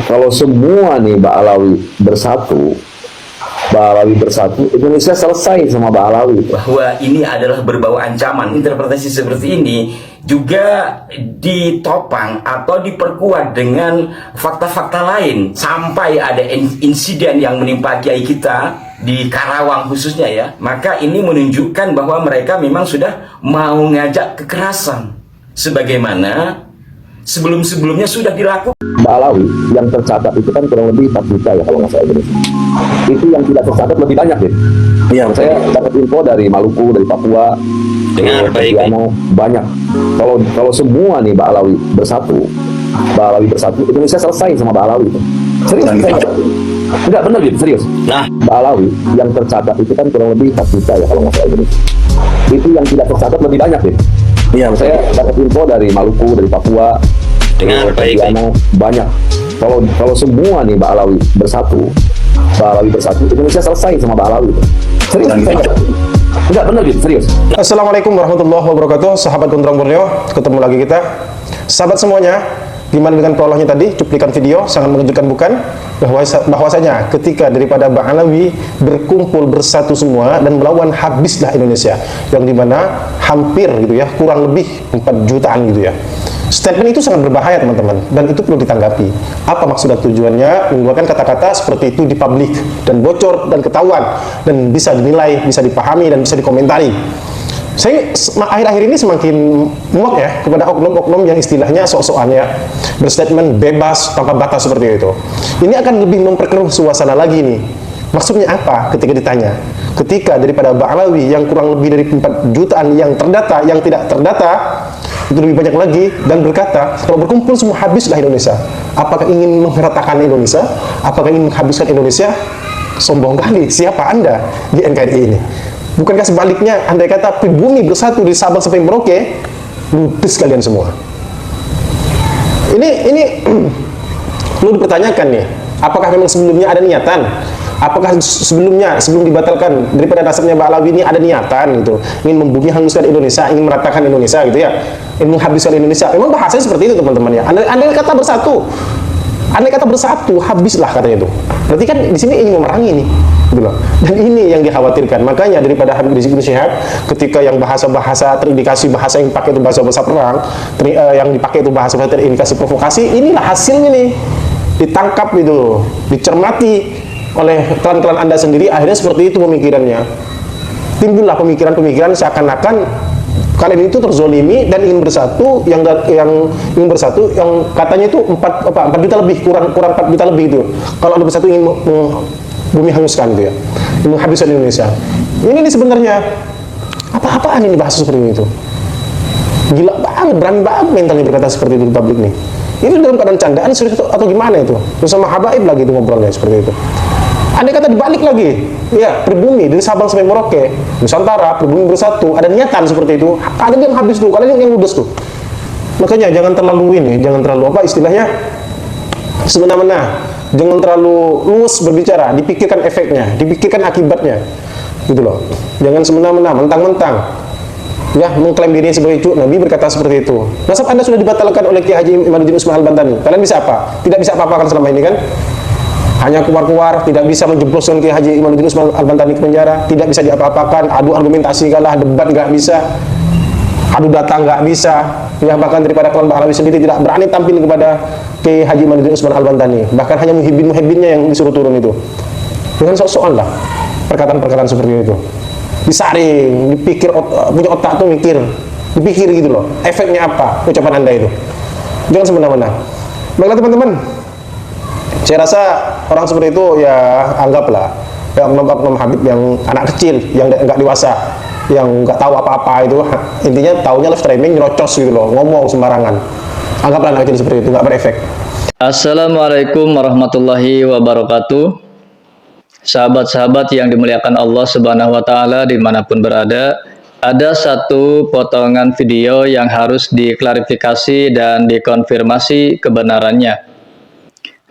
kalau semua nih Ba'alawi bersatu, Indonesia selesai sama Ba'alawi. Bahwa ini adalah berbau ancaman. Interpretasi seperti ini juga ditopang atau diperkuat dengan fakta-fakta lain, sampai ada insiden yang menimpa kiai kita di Karawang khususnya ya. Maka ini menunjukkan bahwa mereka memang sudah mau ngajak kekerasan, sebagaimana sebelum-sebelumnya sudah dilakukan. Ba'alawi yang tercatat itu kan kurang lebih 4 juta ya kalau nggak salah Indonesia. Itu yang tidak tercatat lebih banyak deh. Iya, saya dapat info dari Maluku, dari Papua, Dengar baik. Banyak. Kalau semua nih Ba'alawi bersatu, Indonesia selesai sama Ba'alawi itu. Serius? Enggak benar gitu, serius. Nah, Ba'alawi yang tercatat itu kan kurang lebih 4 juta ya kalau nggak salah Indonesia. Itu yang tidak tercatat lebih banyak deh. Iya, saya dapat info dari Maluku, dari Papua, dengar baik. Banyak. Kalau semua nih Ba'alawi bersatu, Indonesia selesai sama Ba'alawi itu. Serius? Enggak benar gitu, serius. Assalamualaikum warahmatullahi wabarakatuh. Sahabat Gondrong Borneo, ketemu lagi kita. Sahabat semuanya, gimana dengan prolognya tadi? Cuplikan video sangat mengejutkan bukan? Bahwasanya ketika daripada Ba'alawi berkumpul bersatu semua dan melawan, habislah Indonesia, yang dimana hampir gitu ya, kurang lebih 4 jutaan gitu ya. Statement itu sangat berbahaya teman-teman, dan itu perlu ditanggapi. Apa maksud dan tujuannya mengeluarkan kata-kata seperti itu di publik dan bocor dan ketahuan dan bisa dinilai, bisa dipahami dan bisa dikomentari. Saya akhir-akhir ini semakin muak ya kepada oknum-oknum yang istilahnya sok-sokannya berstatement bebas tanpa batas seperti itu. Ini akan lebih memperkeruh suasana lagi nih. Maksudnya apa ketika ditanya? Ketika daripada Ba'alawi yang kurang lebih dari 4 jutaan yang terdata, yang tidak terdata itu lebih banyak lagi, dan berkata kalau berkumpul semua habislah Indonesia. Apakah ingin meratakan Indonesia? Apakah ingin menghabiskan Indonesia? Sombong kali, siapa Anda di NKRI ini? Bukankah sebaliknya, andai kata pribumi bersatu di Sabang sampai Merauke, ludes kalian semua. Ini perlu dipertanyakan nih, apakah memang sebelumnya ada niatan? Apakah sebelumnya, sebelum dibatalkan daripada dasarnya Ba'alawi ini ada niatan gitu, ingin membumi hanguskan Indonesia, ingin meratakan Indonesia gitu ya, ingin menghabiskan Indonesia? Memang bahasanya seperti itu teman-teman ya. Andai kata bersatu, habislah katanya itu. Berarti kan di sini ingin memerangi nih, gitu loh. Dan ini yang dikhawatirkan. Makanya daripada Habib Rizik Syihab ketika yang bahasa-bahasa terindikasi bahasa yang dipakai itu bahasa-bahasa perang, yang dipakai itu bahasa-bahasa terindikasi provokasi, inilah hasilnya nih. Ditangkap itu, dicermati oleh klan-klan Anda sendiri, akhirnya seperti itu pemikirannya. Timbullah pemikiran-pemikiran seakan-akan kalian itu terzolimi dan ingin bersatu, yang ingin bersatu yang katanya itu 4 juta lebih, kurang 4 juta lebih itu. Kalau Anda bersatu ingin bumi hanguskan gitu ya, ingin menghabiskan Indonesia. Ini sebenarnya apa-apaan ini bahasa seperti itu? Gila banget, berani banget mentalnya berkata seperti itu di publik nih. Ini dalam keadaan candaan serius atau gimana itu? Bersama habaib lagi itu ngobrolnya seperti itu. Andai kata dibalik lagi, ya pribumi dari Sabang sampai Merauke, Nusantara, pribumi bersatu, ada niatan seperti itu, ada yang habis tuh, kalian yang ludes tuh. Makanya jangan terlalu apa istilahnya, semena-mena, jangan terlalu luas berbicara, dipikirkan efeknya, dipikirkan akibatnya, gitu loh. Jangan semena-mena, mentang-mentang ya mengklaim diri sebagai cucu Nabi berkata seperti itu. Nasab Anda sudah dibatalkan oleh Kiai Haji Imaduddin Usman Al-Bantani. Kalian bisa apa? Tidak bisa apa-apa kan selama ini kan? Hanya keluar-keluar, tidak bisa menjebloskan Kiai Haji Imaduddin Usman Al-Bantani ke penjara, tidak bisa diapa-apakan, adu argumentasi kalah, debat nggak bisa, adu data nggak bisa. Ya bahkan daripada klan Ba'alawi sendiri tidak berani tampil kepada Kiai Haji Imaduddin Usman Al-Bantani. Bahkan hanya muhibbin-muhibbinnya yang disuruh turun itu. Dengan sok-sokan lah perkataan-perkataan seperti itu. Disaring, dipikir, punya otak tuh mikir, dipikir gitu loh, efeknya apa ucapan Anda itu. Jangan semena-mena. Baiklah teman-teman, saya rasa orang seperti itu ya anggaplah ya oknum Habib yang anak kecil, yang nggak dewasa, yang nggak tahu apa-apa itu. Intinya taunya live streaming nyerocos gitu loh, ngomong sembarangan. Anggaplah anak kecil seperti itu, nggak berefek. Assalamualaikum warahmatullahi wabarakatuh. Sahabat-sahabat yang dimuliakan Allah Subhanahu wa Ta'ala dimanapun berada, ada satu potongan video yang harus diklarifikasi dan dikonfirmasi kebenarannya.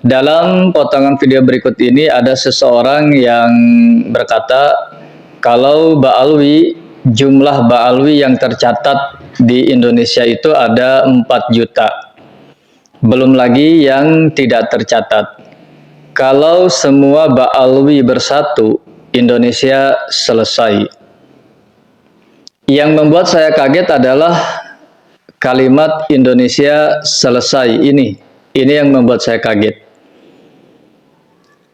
Dalam potongan video berikut ini ada seseorang yang berkata kalau jumlah Ba'alawi yang tercatat di Indonesia itu ada 4 juta. belum lagi yang tidak tercatat. Kalau semua Ba'alwi bersatu, Indonesia selesai. Yang membuat saya kaget adalah kalimat Indonesia selesai ini. Ini yang membuat saya kaget.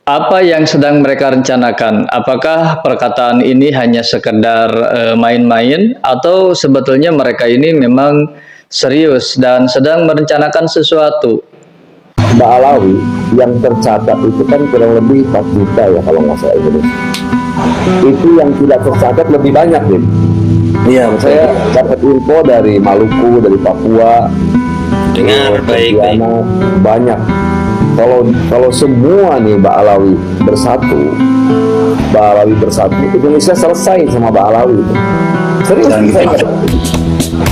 Apa yang sedang mereka rencanakan? Apakah perkataan ini hanya sekedar main-main atau sebetulnya mereka ini memang serius dan sedang merencanakan sesuatu? Mbak Alawi yang tercatat itu kan kurang lebih 4 juta ya kalau nggak salah Indonesia. Itu yang tidak tercatat lebih banyak, Bin. Iya, saya dapat info dari Maluku, dari Papua. Dengar baik-baik. Banyak. Kalau semua nih Mbak Alawi bersatu, Indonesia selesai sama Mbak Alawi. Serius?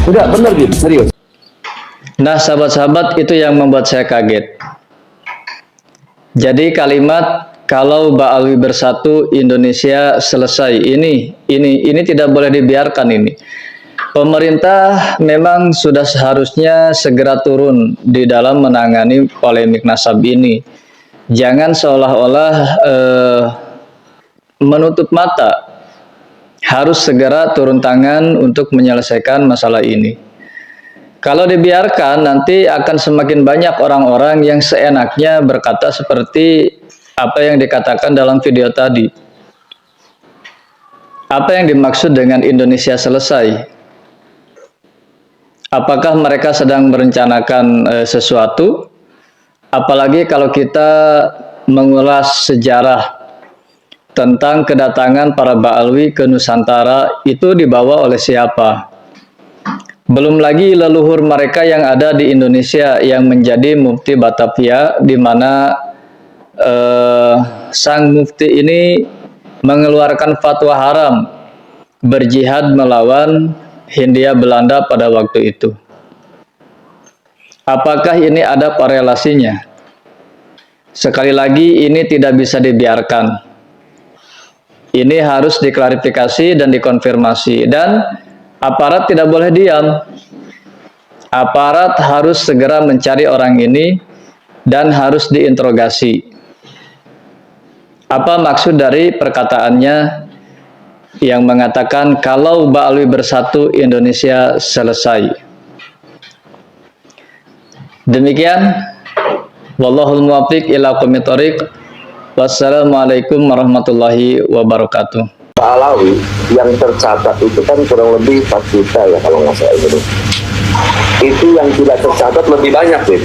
Enggak, bener gitu, serius. Nah, sahabat-sahabat, itu yang membuat saya kaget. Jadi kalimat kalau Ba'alwi bersatu, Indonesia selesai. Ini tidak boleh dibiarkan ini. Pemerintah memang sudah seharusnya segera turun di dalam menangani polemik nasab ini. Jangan seolah-olah menutup mata. Harus segera turun tangan untuk menyelesaikan masalah ini. Kalau dibiarkan, nanti akan semakin banyak orang-orang yang seenaknya berkata seperti apa yang dikatakan dalam video tadi. Apa yang dimaksud dengan Indonesia selesai? Apakah mereka sedang merencanakan sesuatu? Apalagi kalau kita mengulas sejarah tentang kedatangan para Ba'alwi ke Nusantara, itu dibawa oleh siapa? Belum lagi leluhur mereka yang ada di Indonesia yang menjadi mufti Batavia, di mana sang mufti ini mengeluarkan fatwa haram berjihad melawan Hindia Belanda pada waktu itu. Apakah ini ada korelasinya? Sekali lagi, ini tidak bisa dibiarkan. Ini harus diklarifikasi dan dikonfirmasi, dan aparat tidak boleh diam. Aparat harus segera mencari orang ini dan harus diinterogasi. Apa maksud dari perkataannya yang mengatakan kalau Ba'alwi bersatu, Indonesia selesai? Demikian, wallahul muwaffiq ila aqwamit thoriq. Wassalamualaikum warahmatullahi wabarakatuh. Mbak Alawi yang tercatat itu kan kurang lebih 4 juta ya kalau nggak salah Indonesia. Itu yang tidak tercatat lebih banyak, Bin.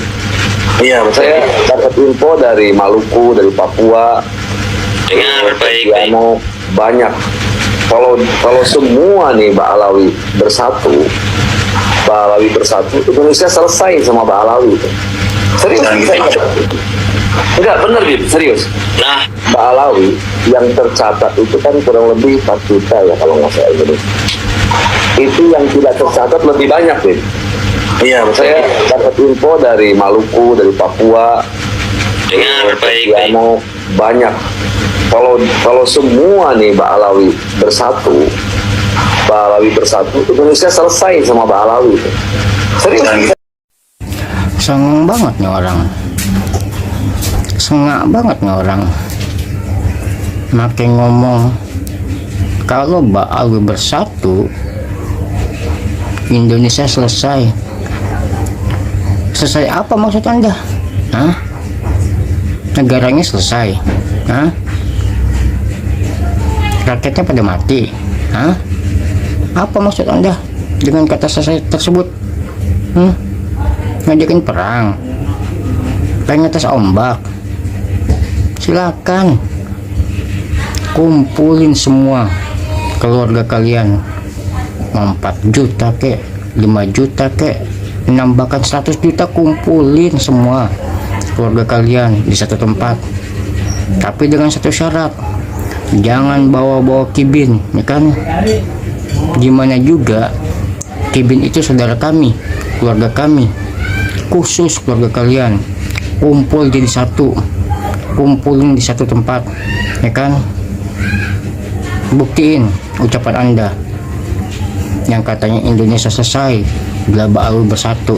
Iya, saya dapat info dari Maluku, dari Papua. Dengar baik-baik. Banyak. Kalau semua nih Mbak Alawi bersatu, Indonesia selesai sama Mbak Alawi. Serius? Enggak, bener gitu, serius. Nah, Mbak Alawi yang tercatat itu kan kurang lebih 4 juta ya kalau nggak salah Indonesia. Itu yang tidak tercatat lebih banyak, Bin. Iya, saya dapat info dari Maluku, dari Papua. dengar baik-baik. Banyak. Kalau semua nih Mbak Alawi bersatu, Indonesia selesai sama Mbak Alawi. Serius? Sengak banget nih orang. Sengak banget nih orang. Makin ngomong kalau Ba'alwi bersatu, Indonesia selesai. Selesai apa maksud Anda? Hah? Negaranya selesai? Hah? Rakyatnya pada mati? Hah? Apa maksud Anda dengan kata selesai tersebut? Ngajakin perang, pengen atas ombak? Silakan kumpulin semua keluarga kalian, mau 4 juta kek, 5 juta kek, 6 bahkan 100 juta, kumpulin semua keluarga kalian di satu tempat, tapi dengan satu syarat, jangan bawa-bawa kibin, ya kan? Gimana juga kibin itu saudara kami, keluarga kami, khusus keluarga kalian, kumpul jadi satu, kumpulin di satu tempat, ya kan? Buktiin ucapan Anda yang katanya Indonesia selesai bila Ba'alwi bersatu.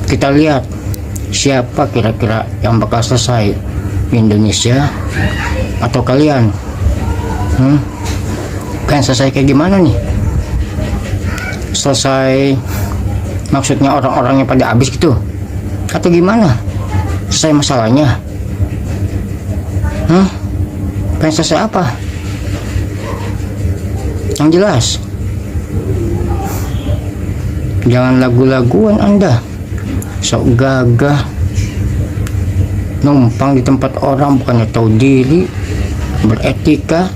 Kita lihat Siapa kira-kira yang bakal selesai? Indonesia atau kalian? Kan selesai kayak gimana nih? Selesai maksudnya orang-orangnya pada habis gitu? Atau gimana? Selesai masalahnya? Pengen selesai apa? Yang jelas, jangan lagu-laguan Anda, sok gagah, numpang di tempat orang bukannya tahu diri, beretika,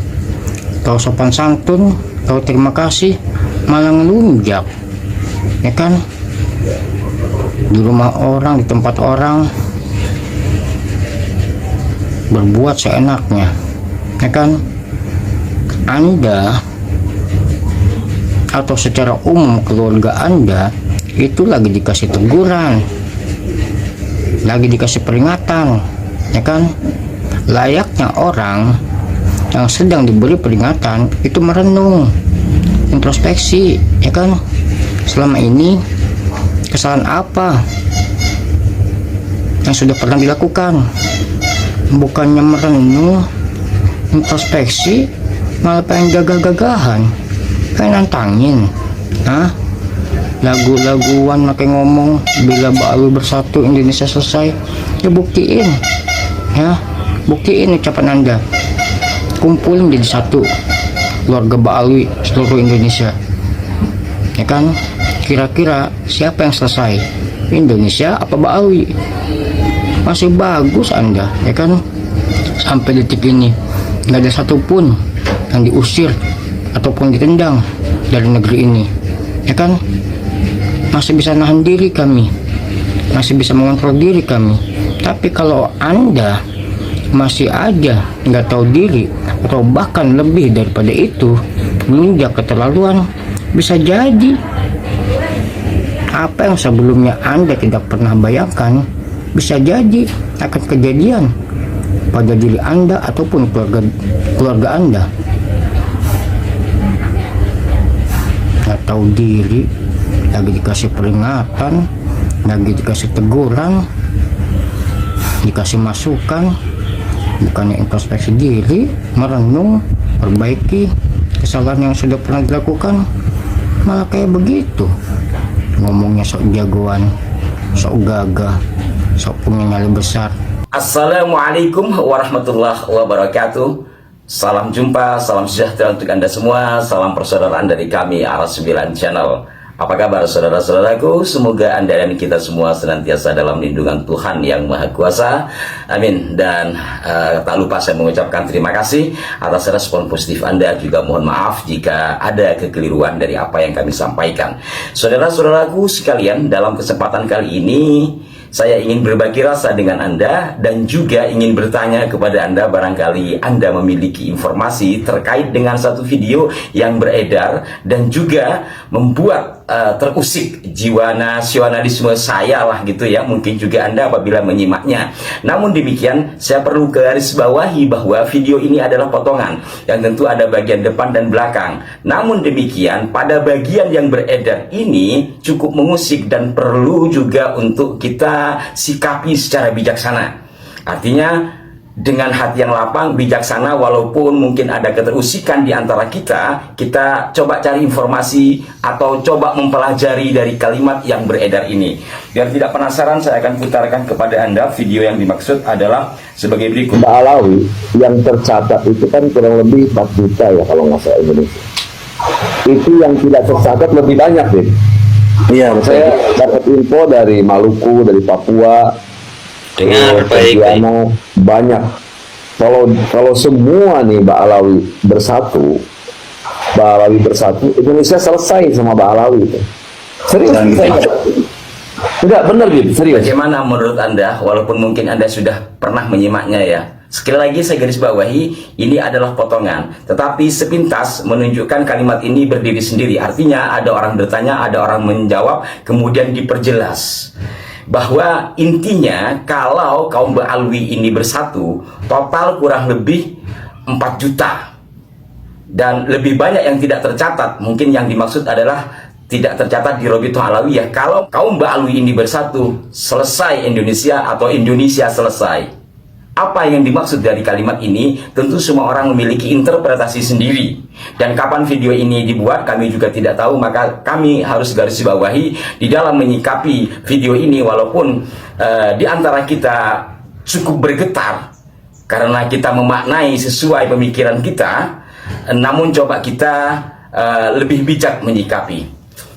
tahu sopan santun, tahu terima kasih, malah ngelunjak, ya kan? Di rumah orang, di tempat orang, berbuat seenaknya, ya kan? Anda atau secara umum keluarga Anda itu lagi dikasih teguran, lagi dikasih peringatan, ya kan? Layaknya orang yang sedang diberi peringatan itu merenung, introspeksi, ya kan? Selama ini kesalahan apa yang sudah pernah dilakukan? Bukannya merenung, introspeksi, malah pengen gagah-gagahan, pengen nantangin. Lagu-laguan makai ngomong bila Ba'alwi bersatu Indonesia selesai. Ya buktiin, buktiin ucapan Anda, kumpulin jadi satu keluarga Ba'alwi seluruh Indonesia, ya kan? Kira-kira siapa yang selesai, Indonesia apa Ba'alwi? Masih bagus Anda, ya kan? Sampai detik ini nggak ada satupun yang diusir ataupun ditendang dari negeri ini, ya kan? Masih bisa nahan diri kami, masih bisa mengontrol diri kami. Tapi kalau Anda masih aja nggak tahu diri atau bahkan lebih daripada itu, menginjak keterlaluan, bisa jadi apa yang sebelumnya Anda tidak pernah bayangkan bisa jadi akan kejadian pada diri Anda ataupun keluarga Anda. Nggak tahu diri, lagi dikasih peringatan, lagi dikasih teguran, dikasih masukan, bukannya introspeksi diri, merenung, perbaiki kesalahan yang sudah pernah dilakukan, malah kayak begitu. Ngomongnya sok jagoan, sok gagah, sok punya nyali besar. Assalamualaikum warahmatullahi wabarakatuh. Salam jumpa, salam sejahtera untuk Anda semua. Salam persaudaraan dari kami Aras 9 Channel. Apa kabar saudara-saudaraku? Semoga Anda dan kita semua senantiasa dalam lindungan Tuhan yang Maha Kuasa. Amin. Dan tak lupa saya mengucapkan terima kasih atas respon positif Anda. Juga mohon maaf jika ada kekeliruan dari apa yang kami sampaikan. Saudara-saudaraku sekalian, dalam kesempatan kali ini saya ingin berbagi rasa dengan Anda dan juga ingin bertanya kepada Anda, barangkali Anda memiliki informasi terkait dengan satu video yang beredar dan juga membuat terusik jiwa nasionalisme saya lah gitu ya. Mungkin juga Anda apabila menyimaknya. Namun demikian, saya perlu garis bawahi bahwa video ini adalah potongan yang tentu ada bagian depan dan belakang. Namun demikian, pada bagian yang beredar ini cukup mengusik dan perlu juga untuk kita sikapi secara bijaksana. Artinya dengan hati yang lapang, bijaksana, walaupun mungkin ada keterusikan di antara kita coba cari informasi atau coba mempelajari dari kalimat yang beredar ini. Biar tidak penasaran, saya akan putarkan kepada Anda. Video yang dimaksud adalah sebagai berikut. Ba'alawi yang tercatat itu kan kurang lebih 4 juta ya kalau nggak salah Indonesia. Itu yang tidak tercatat lebih banyak deh. Iya, saya dapat info dari Maluku, dari Papua, Dengar baik-baik. banyak. Kalau semua nih Ba'alawi bersatu, Indonesia selesai sama Ba'alawi itu. Serius? Enggak, bener gitu, serius. Bagaimana menurut Anda, walaupun mungkin Anda sudah pernah menyimaknya ya? Sekali lagi saya garis bawahi, ini adalah potongan. Tetapi sepintas menunjukkan kalimat ini berdiri sendiri. Artinya ada orang bertanya, ada orang menjawab, kemudian diperjelas. Bahwa intinya kalau kaum Ba'alwi ini bersatu, total kurang lebih 4 juta. Dan lebih banyak yang tidak tercatat. Mungkin yang dimaksud adalah tidak tercatat di Robitoh Alawiyah. Kalau kaum Ba'alwi ini bersatu, selesai Indonesia atau Indonesia selesai. Apa yang dimaksud dari kalimat ini? Tentu semua orang memiliki interpretasi sendiri. Dan kapan video ini dibuat kami juga tidak tahu, maka kami harus garis bawahi di dalam menyikapi video ini, walaupun di antara kita cukup bergetar karena kita memaknai sesuai pemikiran kita, namun coba kita lebih bijak menyikapi.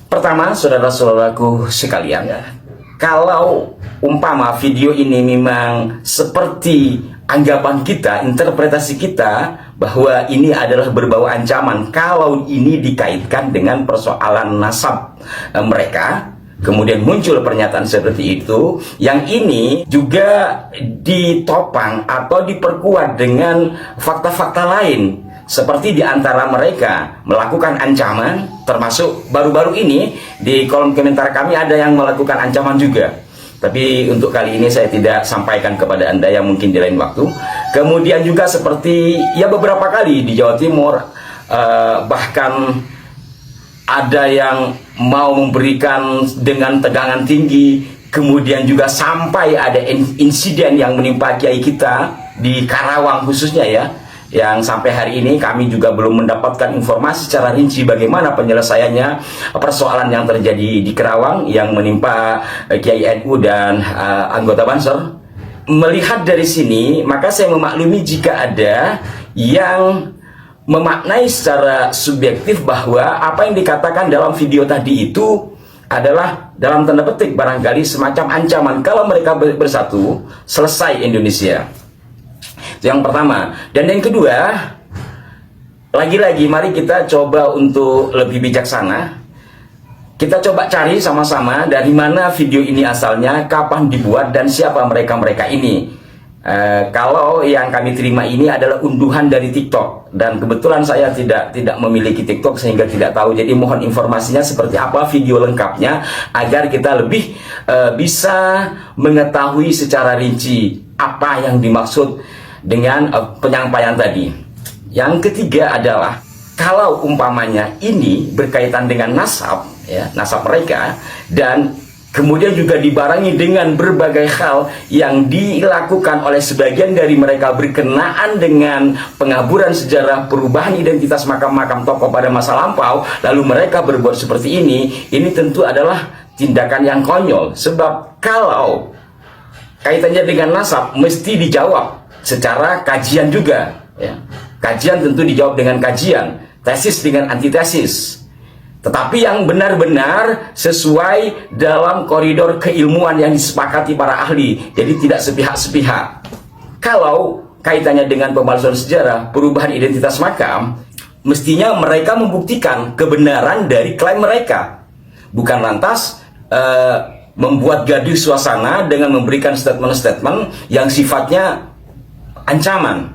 Pertama, saudara-saudaraku sekalian, kalau umpama video ini memang seperti anggapan kita, interpretasi kita, bahwa ini adalah berbau ancaman, kalau ini dikaitkan dengan persoalan nasab mereka, kemudian muncul pernyataan seperti itu, yang ini juga ditopang atau diperkuat dengan fakta-fakta lain, seperti di antara mereka melakukan ancaman, termasuk baru-baru ini di kolom komentar kami ada yang melakukan ancaman juga. Tapi untuk kali ini saya tidak sampaikan kepada Anda, yang mungkin di lain waktu. Kemudian juga seperti ya beberapa kali di Jawa Timur, bahkan ada yang mau memberikan dengan tegangan tinggi, kemudian juga sampai ada insiden yang menimpa kiai kita di Karawang khususnya ya, yang sampai hari ini kami juga belum mendapatkan informasi secara rinci bagaimana penyelesaiannya persoalan yang terjadi di Karawang yang menimpa Kiai NU dan anggota Banser. Melihat dari sini, maka saya memaklumi jika ada yang memaknai secara subjektif bahwa apa yang dikatakan dalam video tadi itu adalah dalam tanda petik barangkali semacam ancaman kalau mereka bersatu, selesai Indonesia. Yang pertama. Dan yang kedua, lagi-lagi mari kita coba untuk lebih bijaksana. Kita coba cari sama-sama dari mana video ini asalnya, kapan dibuat, dan siapa mereka-mereka ini. Kalau yang kami terima ini adalah unduhan dari TikTok, dan kebetulan saya tidak memiliki TikTok sehingga tidak tahu. Jadi mohon informasinya seperti apa video lengkapnya agar kita lebih bisa mengetahui secara rinci apa yang dimaksud dengan penyampaian tadi. Yang ketiga adalah kalau umpamanya ini berkaitan dengan nasab, ya, nasab mereka, dan kemudian juga dibarengi dengan berbagai hal yang dilakukan oleh sebagian dari mereka berkenaan dengan pengaburan sejarah, perubahan identitas makam-makam tokoh pada masa lampau, lalu mereka berbuat seperti ini tentu adalah tindakan yang konyol. Sebab kalau kaitannya dengan nasab mesti dijawab secara kajian juga, ya. Kajian tentu dijawab dengan kajian, tesis dengan antitesis, tetapi yang benar-benar sesuai dalam koridor keilmuan yang disepakati para ahli, jadi tidak sepihak-sepihak. Kalau kaitannya dengan pemalsuan sejarah, perubahan identitas makam, mestinya mereka membuktikan kebenaran dari klaim mereka, bukan lantas membuat gaduh suasana dengan memberikan statement-statement yang sifatnya ancaman.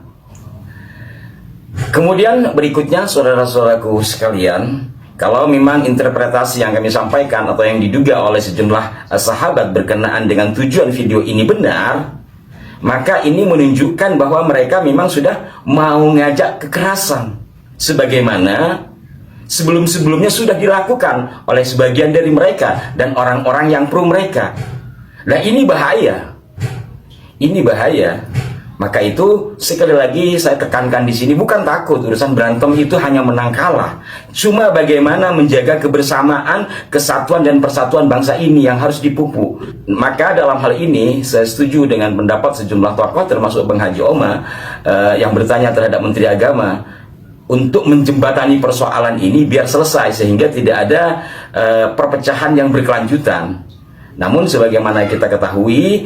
Kemudian berikutnya, saudara-saudaraku sekalian, kalau memang interpretasi yang kami sampaikan atau yang diduga oleh sejumlah sahabat berkenaan dengan tujuan video ini benar, maka ini menunjukkan bahwa mereka memang sudah mau ngajak kekerasan, sebagaimana sebelum-sebelumnya sudah dilakukan oleh sebagian dari mereka dan orang-orang yang pro mereka. Nah, ini bahaya. Ini bahaya. Maka itu sekali lagi saya tekankan di sini, bukan takut urusan berantem itu hanya menang kalah. Cuma bagaimana menjaga kebersamaan, kesatuan dan persatuan bangsa ini yang harus dipupuk. Maka dalam hal ini saya setuju dengan pendapat sejumlah tokoh termasuk Bang Haji Oma yang bertanya terhadap Menteri Agama untuk menjembatani persoalan ini biar selesai sehingga tidak ada perpecahan yang berkelanjutan. Namun sebagaimana kita ketahui,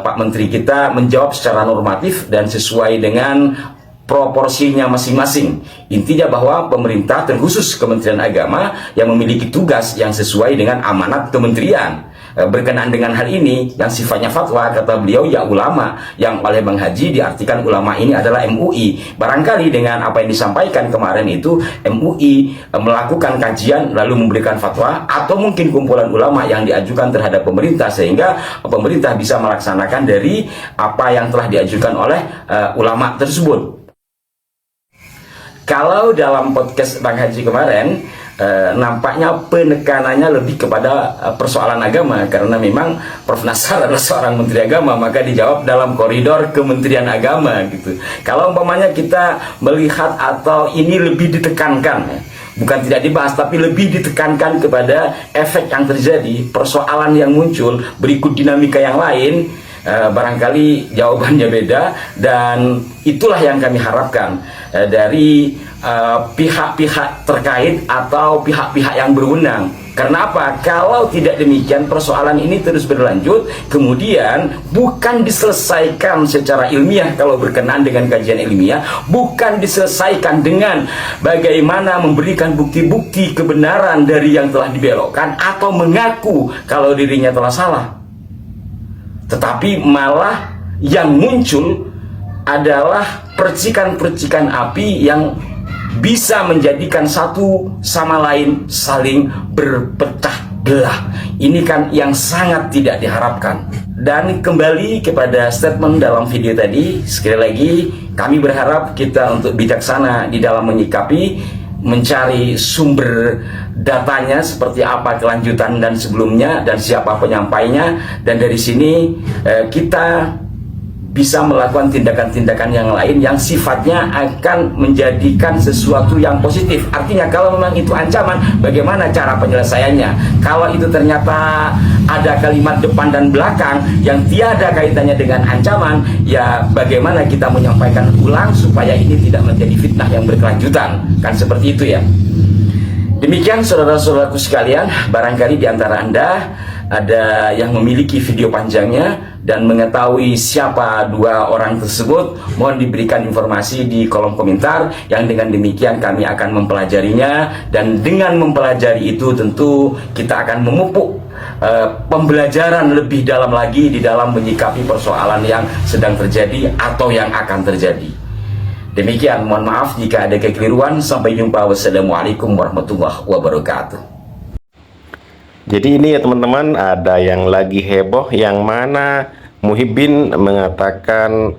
Pak Menteri kita menjawab secara normatif dan sesuai dengan proporsinya masing-masing. Intinya bahwa pemerintah, terkhusus Kementerian Agama, yang memiliki tugas yang sesuai dengan amanat kementerian. Berkenaan dengan hal ini yang sifatnya fatwa, kata beliau ya ulama, yang oleh Bang Haji diartikan ulama ini adalah MUI. Barangkali dengan apa yang disampaikan kemarin itu MUI melakukan kajian lalu memberikan fatwa, atau mungkin kumpulan ulama yang diajukan terhadap pemerintah sehingga pemerintah bisa melaksanakan dari apa yang telah diajukan oleh ulama tersebut. Kalau dalam podcast Bang Haji kemarin nampaknya penekanannya lebih kepada persoalan agama, karena memang Prof. Nasar adalah seorang menteri agama, maka dijawab dalam koridor Kementerian Agama gitu. Kalau umpamanya kita melihat atau ini lebih ditekankan, bukan tidak dibahas tapi lebih ditekankan kepada efek yang terjadi, persoalan yang muncul berikut dinamika yang lain, barangkali jawabannya beda, dan itulah yang kami harapkan dari pihak-pihak terkait atau pihak-pihak yang berwenang. Karena apa? Kalau tidak demikian, persoalan ini terus berlanjut, kemudian bukan diselesaikan secara ilmiah kalau berkenaan dengan kajian ilmiah, bukan diselesaikan dengan bagaimana memberikan bukti-bukti kebenaran dari yang telah dibelokkan atau mengaku kalau dirinya telah salah, tetapi malah yang muncul adalah percikan-percikan api yang bisa menjadikan satu sama lain saling berpecah belah. Ini kan yang sangat tidak diharapkan. Dan kembali kepada statement dalam video tadi, sekali lagi kami berharap kita untuk bijaksana di dalam menyikapi, mencari sumber datanya seperti apa kelanjutan dan sebelumnya dan siapa penyampainya, dan dari sini kita bisa melakukan tindakan-tindakan yang lain yang sifatnya akan menjadikan sesuatu yang positif. Artinya kalau memang itu ancaman, bagaimana cara penyelesaiannya? Kalau itu ternyata ada kalimat depan dan belakang yang tiada kaitannya dengan ancaman, ya bagaimana kita menyampaikan ulang supaya ini tidak menjadi fitnah yang berkelanjutan. Kan seperti itu ya. Demikian saudara-saudaraku sekalian, barangkali di antara Anda ada yang memiliki video panjangnya dan mengetahui siapa dua orang tersebut, mohon diberikan informasi di kolom komentar, yang dengan demikian kami akan mempelajarinya, dan dengan mempelajari itu tentu kita akan memupuk pembelajaran lebih dalam lagi di dalam menyikapi persoalan yang sedang terjadi atau yang akan terjadi. Demikian, mohon maaf jika ada kekeliruan. Sampai jumpa. Wassalamualaikum warahmatullahi wabarakatuh. Jadi ini ya teman-teman, ada yang lagi heboh yang mana Muhyiddin mengatakan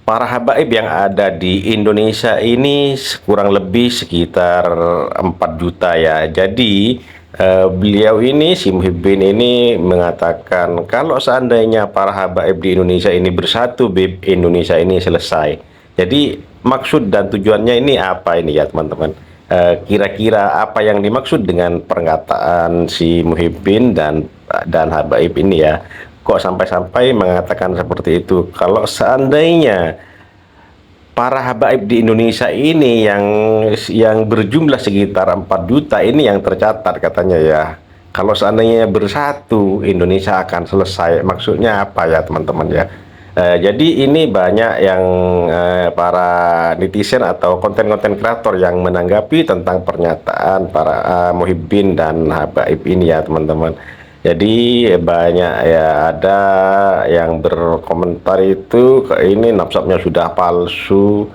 para habaib yang ada di Indonesia ini kurang lebih sekitar 4 juta ya. Jadi beliau ini, si Muhyiddin ini mengatakan kalau seandainya para habaib di Indonesia ini bersatu, Indonesia ini selesai. Jadi maksud dan tujuannya ini apa ini ya teman-teman? Kira-kira apa yang dimaksud dengan pernyataan si Muhyiddin dan habaib ini ya? Kok sampai-sampai mengatakan seperti itu? Kalau seandainya para habaib di Indonesia ini yang berjumlah sekitar 4 juta ini yang tercatat katanya ya. Kalau seandainya bersatu, Indonesia akan selesai. Maksudnya apa ya teman-teman ya? Jadi ini banyak yang para netizen atau konten-konten kreator yang menanggapi tentang pernyataan para Muhyiddin dan habaib ini ya teman-teman. Jadi banyak ya, ada yang berkomentar itu ini nasabnya sudah palsu,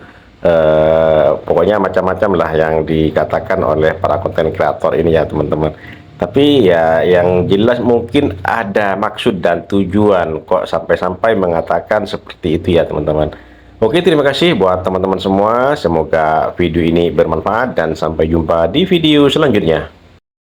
pokoknya macam-macam lah yang dikatakan oleh para konten kreator ini ya teman-teman. Tapi ya yang jelas mungkin ada maksud dan tujuan kok sampai-sampai mengatakan seperti itu ya teman-teman. Oke, terima kasih buat teman-teman semua. Semoga video ini bermanfaat dan sampai jumpa di video selanjutnya.